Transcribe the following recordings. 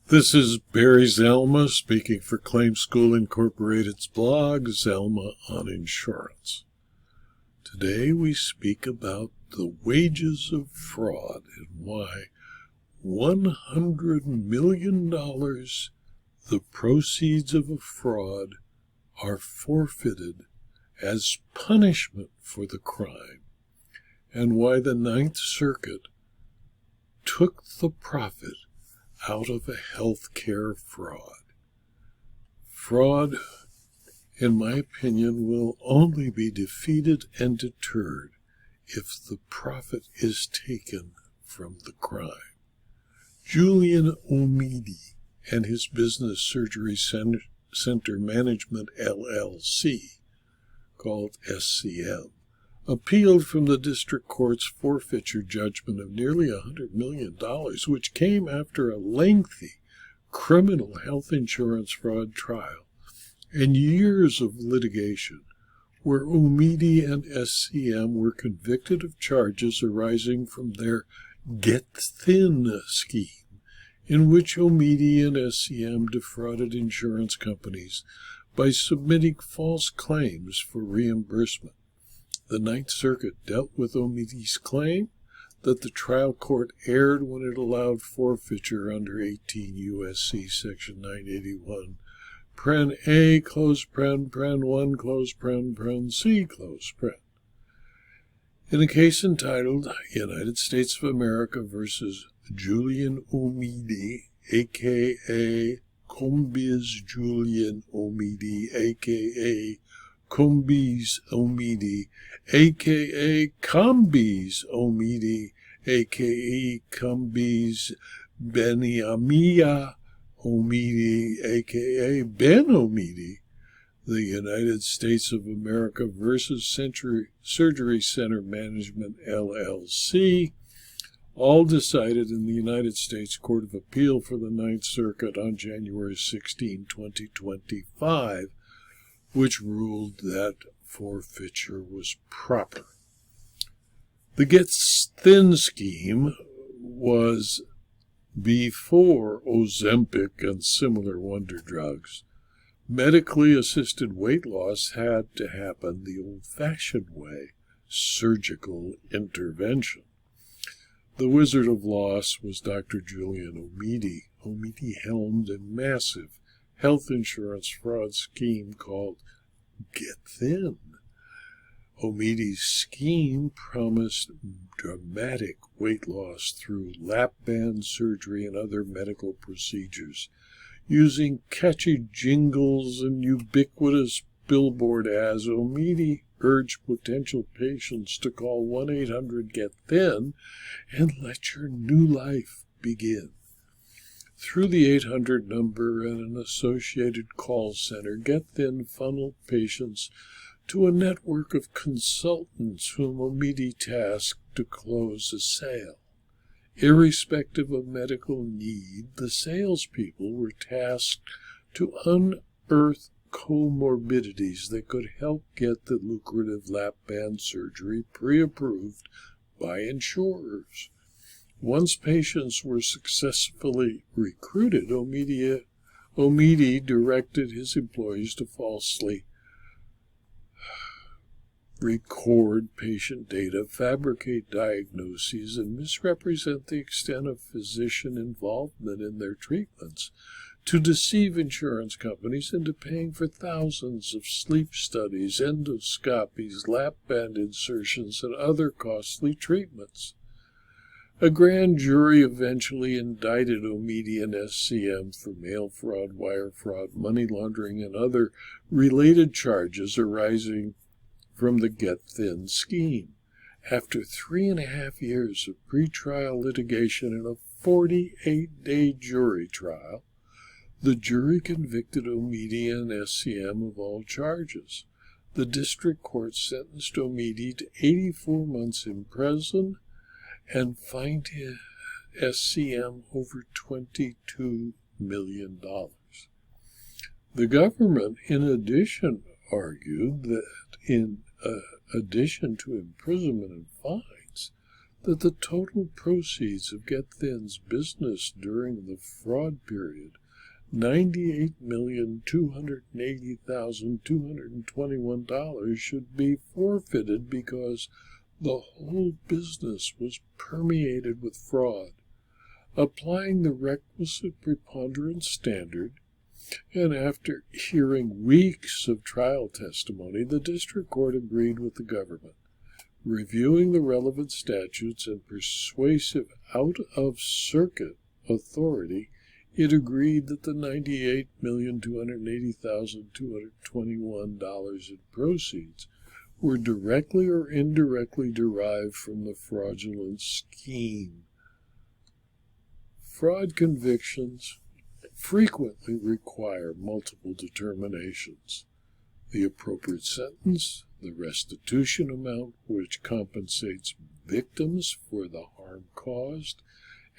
This is Barry Zalma speaking for Claim School Incorporated's blog, Zalma on Insurance. Today we speak about the wages of fraud and why $100 million, the proceeds of a fraud, are forfeited as punishment for the crime, and why the Ninth Circuit took the profit out of a healthcare fraud. Fraud, in my opinion, will only be defeated and deterred if the profit is taken from the crime. Julian Omidi and his business Surgery Center Management LLC, called SCM, appealed from the district court's forfeiture judgment of nearly $100 million, which came after a lengthy criminal health insurance fraud trial and years of litigation, where Omidi and SCM were convicted of charges arising from their Get Thin scheme, in which Omidi and SCM defrauded insurance companies by submitting false claims for reimbursement. The Ninth Circuit dealt with Omidi's claim that the trial court erred when it allowed forfeiture under 18 U.S.C. section 981, paren A, close paren 1, close paren C, close paren. In a case entitled United States of America versus Julian Omidi, a.k.a. Combiz Julian Omidi, a.k.a. Combiz Omidi, a.k.a. Kambiz Omidi, a.k.a. Kambiz Beniamia Omidi, a.k.a. Ben Omidi, the United States of America versus Surgery Center Management LLC, all decided in the United States Court of Appeal for the Ninth Circuit on January 16, 2025, which ruled that forfeiture was proper. The Get Thin scheme was before Ozempic and similar wonder drugs. Medically assisted weight loss had to happen the old-fashioned way, surgical intervention. The Wizard of Loss was Dr. Julian Omidi. Omidi helmed a massive health insurance fraud scheme called Get Thin. Omidi's scheme promised dramatic weight loss through lap band surgery and other medical procedures, using catchy jingles and ubiquitous billboard ads. Omidi urged potential patients to call 1-800-GET-THIN and let your new life begin. Through the 800 number and an associated call center, Get Thin funneled patients to a network of consultants whom Omidi tasked to close a sale. Irrespective of medical need, the salespeople were tasked to unearth comorbidities that could help get the lucrative lap band surgery pre-approved by insurers. Once patients were successfully recruited, Omidi directed his employees to falsely record patient data, fabricate diagnoses, and misrepresent the extent of physician involvement in their treatments to deceive insurance companies into paying for thousands of sleep studies, endoscopies, lap band insertions, and other costly treatments. A grand jury eventually indicted Omidi and SCM for mail fraud, wire fraud, money laundering, and other related charges arising from the Get Thin scheme. After 3.5 years of pretrial litigation and a 48-day jury trial, the jury convicted Omidi and SCM of all charges. The district court sentenced Omidi to 84 months in prison and fined SCM over $22 million. The government, in addition, argued that in addition to imprisonment and fines, that the total proceeds of GetThin's business during the fraud period, $98,280,221, should be forfeited because the whole business was permeated with fraud. Applying the requisite preponderance standard, and after hearing weeks of trial testimony, the district court agreed with the government. Reviewing the relevant statutes and persuasive out-of-circuit authority, it agreed that the $98,280,221 in proceeds were directly or indirectly derived from the fraudulent scheme. Fraud convictions frequently require multiple determinations: the appropriate sentence, the restitution amount which compensates victims for the harm caused,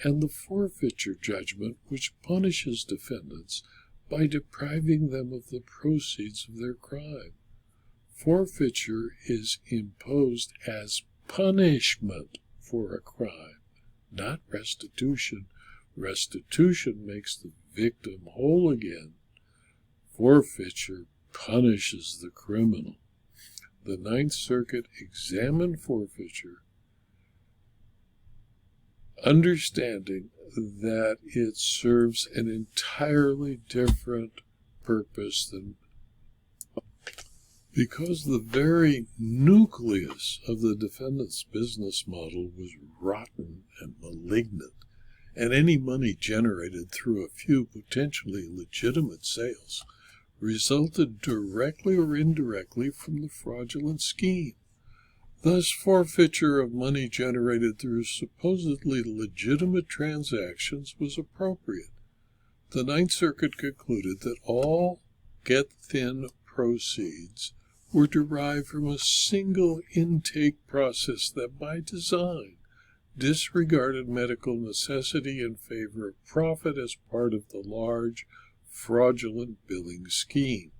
and the forfeiture judgment which punishes defendants by depriving them of the proceeds of their crime. Forfeiture is imposed as punishment for a crime, not restitution. Restitution makes the victim whole again. Forfeiture punishes the criminal. The Ninth Circuit examined forfeiture, understanding that it serves an entirely different purpose than because the very nucleus of the defendant's business model was rotten and malignant, and any money generated through a few potentially legitimate sales resulted directly or indirectly from the fraudulent scheme. Thus, forfeiture of money generated through supposedly legitimate transactions was appropriate. The Ninth Circuit concluded that all GetThin proceeds were derived from a single intake process that, by design, disregarded medical necessity in favor of profit as part of the large fraudulent billing scheme.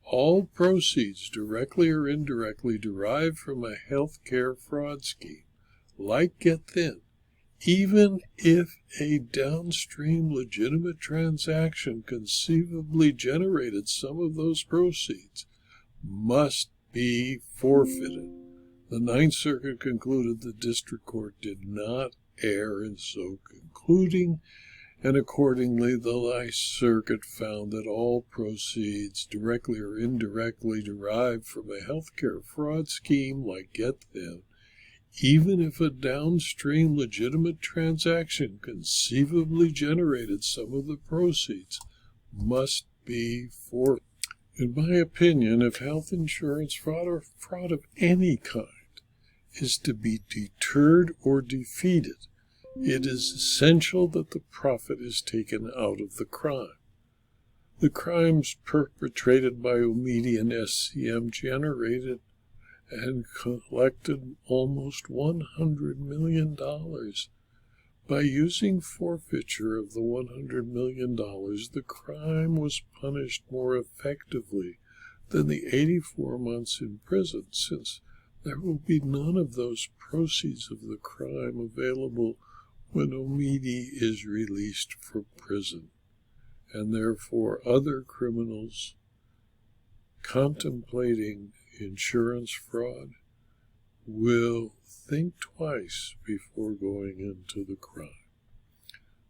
All proceeds, directly or indirectly, derived from a health care fraud scheme, like GetThin, even if a downstream legitimate transaction conceivably generated some of those proceeds, must be forfeited. The Ninth Circuit concluded the district court did not err in so concluding, and accordingly the Ninth Circuit found that all proceeds, directly or indirectly, derived from a healthcare fraud scheme like GetThin, even if a downstream legitimate transaction conceivably generated some of the proceeds, must be forfeited. In my opinion, if health insurance fraud or fraud of any kind is to be deterred or defeated, it is essential that the profit is taken out of the crime. The crimes perpetrated by Omidi and SCM generated and collected almost $100 million. By using forfeiture of the $100 million, the crime was punished more effectively than the 84 months in prison, since there will be none of those proceeds of the crime available when Omidi is released from prison, and therefore other criminals contemplating insurance fraud will think twice before going into the crime.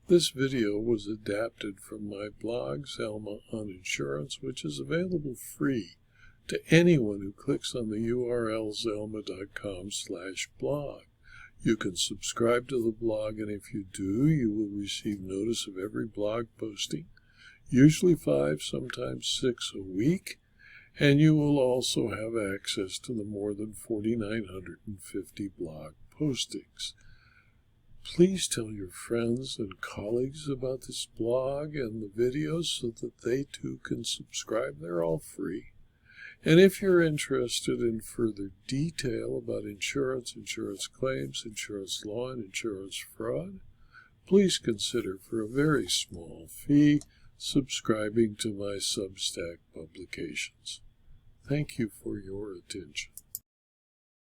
This video was adapted from my blog, Zelma on Insurance, which is available free to anyone who clicks on the URL zelma.com/blog. You can subscribe to the blog, and if you do, you will receive notice of every blog posting, usually 5, sometimes 6 a week, and you will also have access to the more than 4,950 blog postings. Please tell your friends and colleagues about this blog and the videos so that they too can subscribe. They're all free. And if you're interested in further detail about insurance, insurance claims, insurance law, and insurance fraud, please consider, for a very small fee, subscribing to my Substack publications. Thank you for your attention.